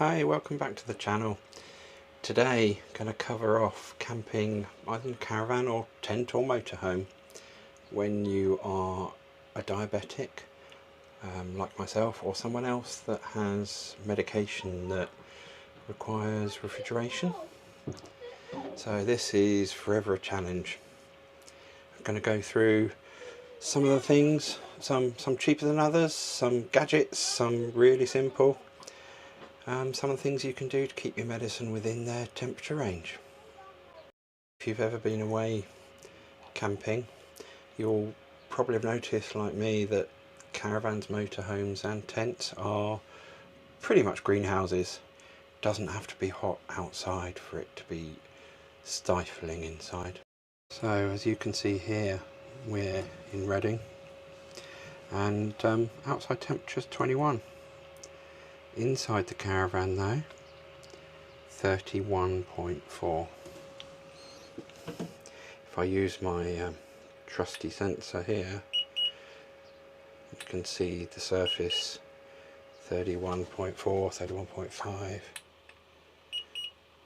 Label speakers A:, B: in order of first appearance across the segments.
A: Hi, welcome back to the channel. Today I'm going to cover off camping either in a caravan or tent or motorhome when you are a diabetic like myself, or someone else that has medication that requires refrigeration. So this is forever a challenge. I'm going to go through some of the things, some cheaper than others, some gadgets, some really simple. Some of the things you can do to keep your medicine within their temperature range. If you've ever been away camping, you'll probably have noticed, like me, that caravans, motorhomes and tents are pretty much greenhouses. It doesn't have to be hot outside for it to be stifling inside. So as you can see here, we're in Reading and outside temperature's 21. Inside the caravan though, 31.4. If I use my trusty sensor here, you can see the surface 31.4, 31.5,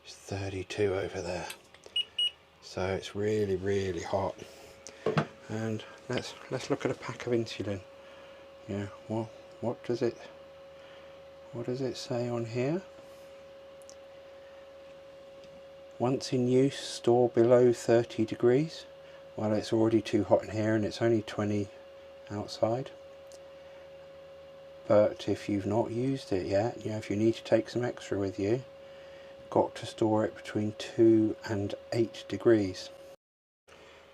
A: 32 over there. So it's really hot. And let's look at a pack of insulin. Yeah, well, what does it say on here? Once in use, store below 30 degrees. Well, it's already too hot in here and it's only 20 outside. But if you've not used it yet, if you need to take some extra with you, got to store it between 2 and 8 degrees.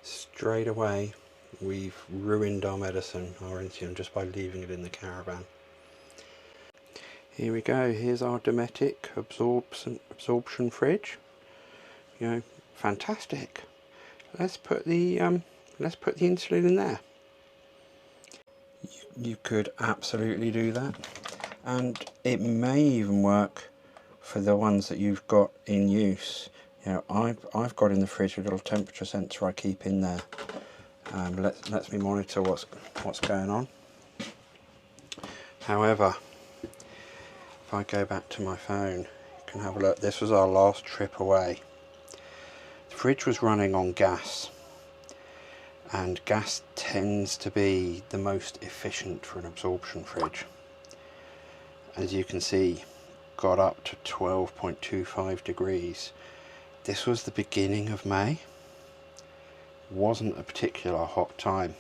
A: Straight away, we've ruined our medicine, our insulin, just by leaving it in the caravan. Here we go, here's our Diabetic absorption fridge. Fantastic. Let's put the insulin in there. You could absolutely do that, and it may even work for the ones that you've got in use. I've got in the fridge a little temperature sensor I keep in there. Lets me monitor what's going on. However, if I go back to my phone, you can have a look. This was our last trip away. The fridge was running on gas, and gas tends to be the most efficient for an absorption fridge. As you can see, got up to 12.25 degrees. This was the beginning of May. Wasn't a particular hot time.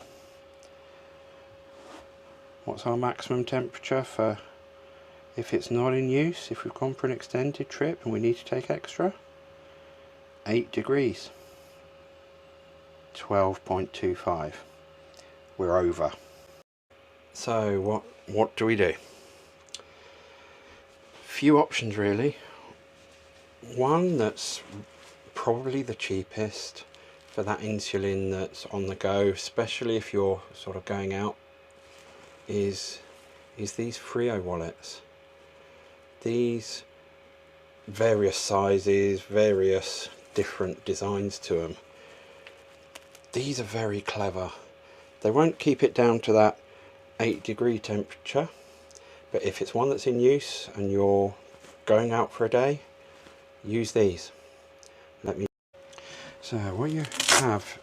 A: What's our maximum temperature for if it's not in use, if we've gone for an extended trip and we need to take extra? 8 degrees. 12.25. We're over. So what do we do? Few options really. One that's probably the cheapest for that insulin that's on the go, especially if you're sort of going out, is these Frio wallets. These various sizes, various different designs to them. These are very clever. They won't keep it down to that 8-degree temperature, but if it's one that's in use and you're going out for a day, use these. So what you have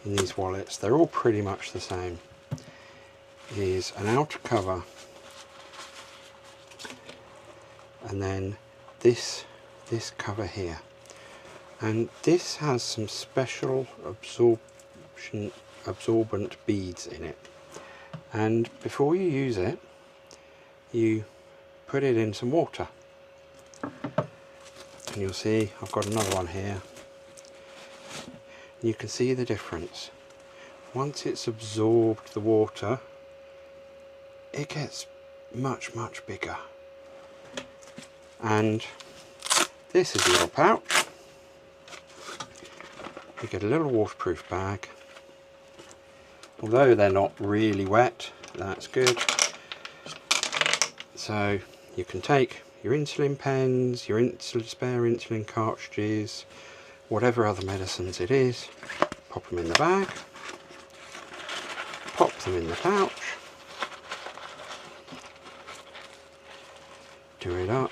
A: in these wallets, they're all pretty much the same, is an outer cover and then this cover here, and this has some special absorbent beads in it, and before you use it you put it in some water, and you'll see I've got another one here. You can see the difference. Once it's absorbed the water, it gets much bigger. And this is a little pouch. You get a little waterproof bag. Although they're not really wet, that's good. So you can take your insulin pens, your spare insulin cartridges, whatever other medicines it is, pop them in the bag, pop them in the pouch, do it up,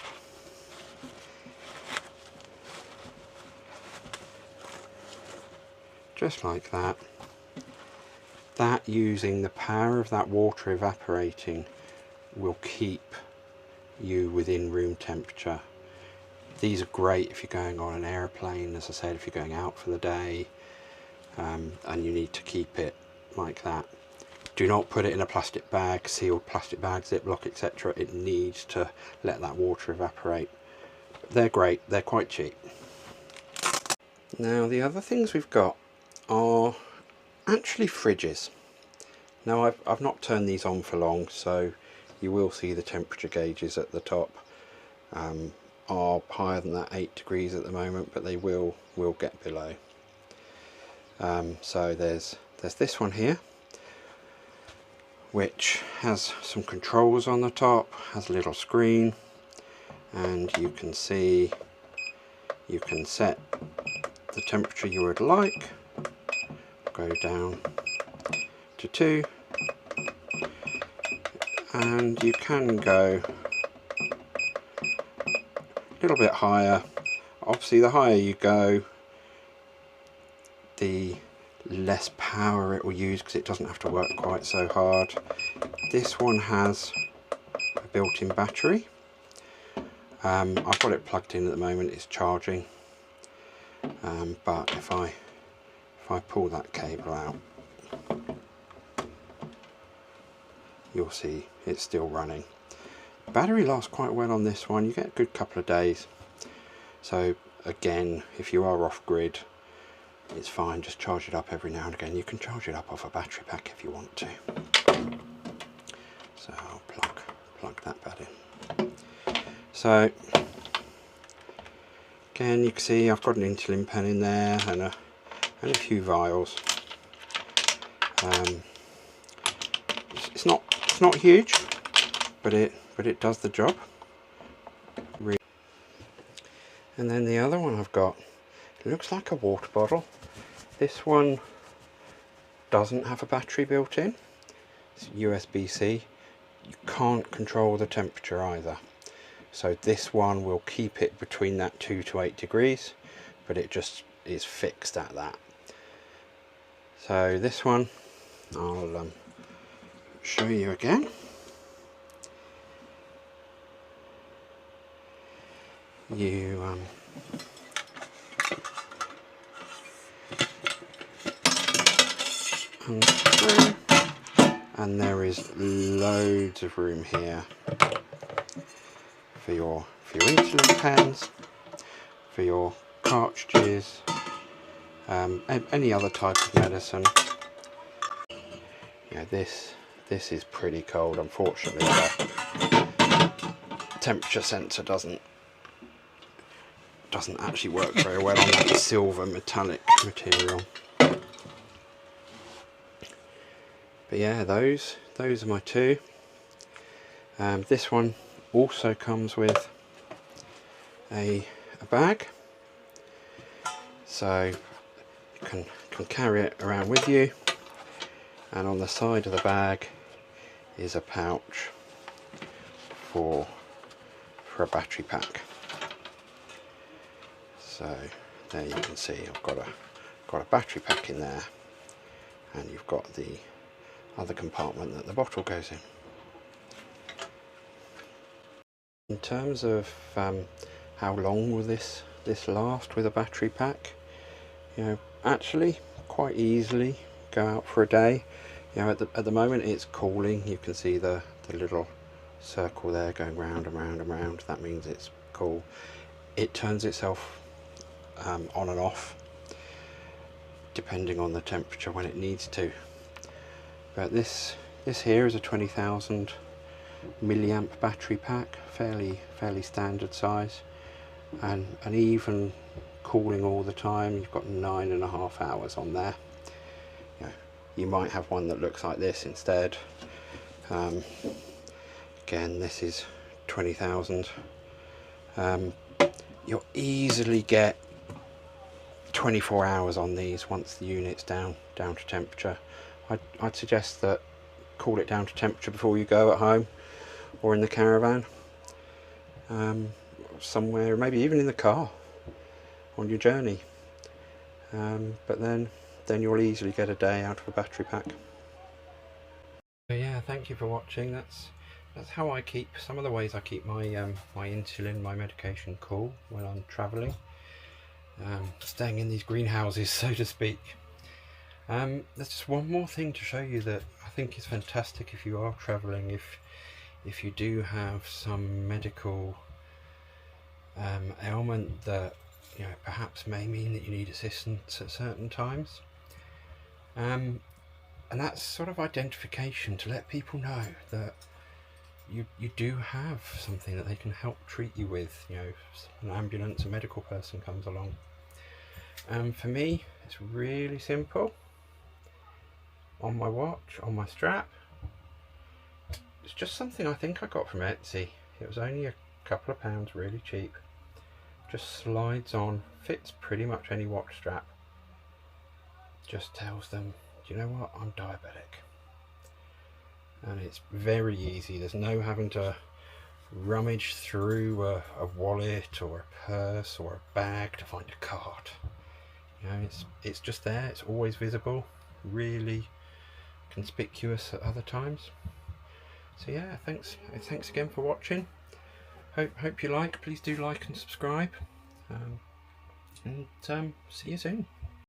A: just like that. That, using the power of that water evaporating, will keep you within room temperature. These are great if you're going on an aeroplane, as I said, if you're going out for the day, and you need to keep it like that. Do not put it in a plastic bag, sealed plastic bag, Ziploc, etc. It needs to let that water evaporate. They're great, they're quite cheap. Now the other things we've got are actually fridges. Now I've not turned these on for long, so you will see the temperature gauges at the top are higher than that, 8 degrees at the moment, but they will get below. So there's this one here, which has some controls on the top, has a little screen, and you can see you can set the temperature you would like, go down to 2, and you can go a little bit higher. Obviously the higher you go, the less power it will use, because it doesn't have to work quite so hard. This one has a built-in battery. I've got it plugged in at the moment, it's charging, but if I pull that cable out, you'll see it's still running. Battery lasts quite well on this one, you get a good couple of days. So again, if you are off grid, it's fine, just charge it up every now and again. You can charge it up off a battery pack if you want to. So I'll plug that bad in. So again, you can see I've got an insulin pen in there and a few vials. It's not huge, but it does the job. And then the other one I've got, it looks like a water bottle. This one doesn't have a battery built in. It's USB-C. You can't control the temperature either. So this one will keep it between that 2 to 8 degrees, but it just is fixed at that. So this one, I'll show you again. You unscrew, and there is loads of room here for your insulin pens, for your cartridges, any other type of medicine. Yeah, this is pretty cold. Unfortunately, the temperature sensor doesn't actually work very well on that silver metallic material. But yeah, those are my two. This one also comes with a bag, so you can carry it around with you, and on the side of the bag is a pouch for a battery pack. So there you can see I've got a battery pack in there, and you've got the other compartment that the bottle goes in. In terms of how long will this last with a battery pack, you know, actually quite easily go out for a day. You know, at the moment it's cooling. You can see the little circle there going round and round and round. That means it's cool. It turns itself on and off depending on the temperature when it needs to. But this here is a 20,000 milliamp battery pack, fairly standard size, and even cooling all the time. You've got 9.5 hours on there. You might have one that looks like this instead. Again, this is 20,000. You'll easily get 24 hours on these once the unit's down to temperature. I'd suggest that cool it down to temperature before you go at home or in the caravan, somewhere, maybe even in the car on your journey. But then then you'll easily get a day out of a battery pack. So yeah, thank you for watching. That's how I keep, some of the ways I keep my my insulin, my medication cool when I'm travelling, staying in these greenhouses, so to speak. There's just one more thing to show you that I think is fantastic if you are travelling, if you do have some medical ailment that, you know, perhaps may mean that you need assistance at certain times. And that's sort of identification to let people know that you do have something that they can help treat you with. You know, if an ambulance, a medical person comes along. For me, it's really simple. On my watch, on my strap, it's just something I think I got from Etsy. It was only a couple of pounds, really cheap. Just slides on, fits pretty much any watch strap. Just tells them, do you know what, I'm diabetic. And it's very easy. There's no having to rummage through a wallet or a purse or a bag to find a card. You know, it's just there. It's always visible. Really conspicuous at other times. So yeah, thanks again for watching. Hope you like. Please do like and subscribe. And see you soon.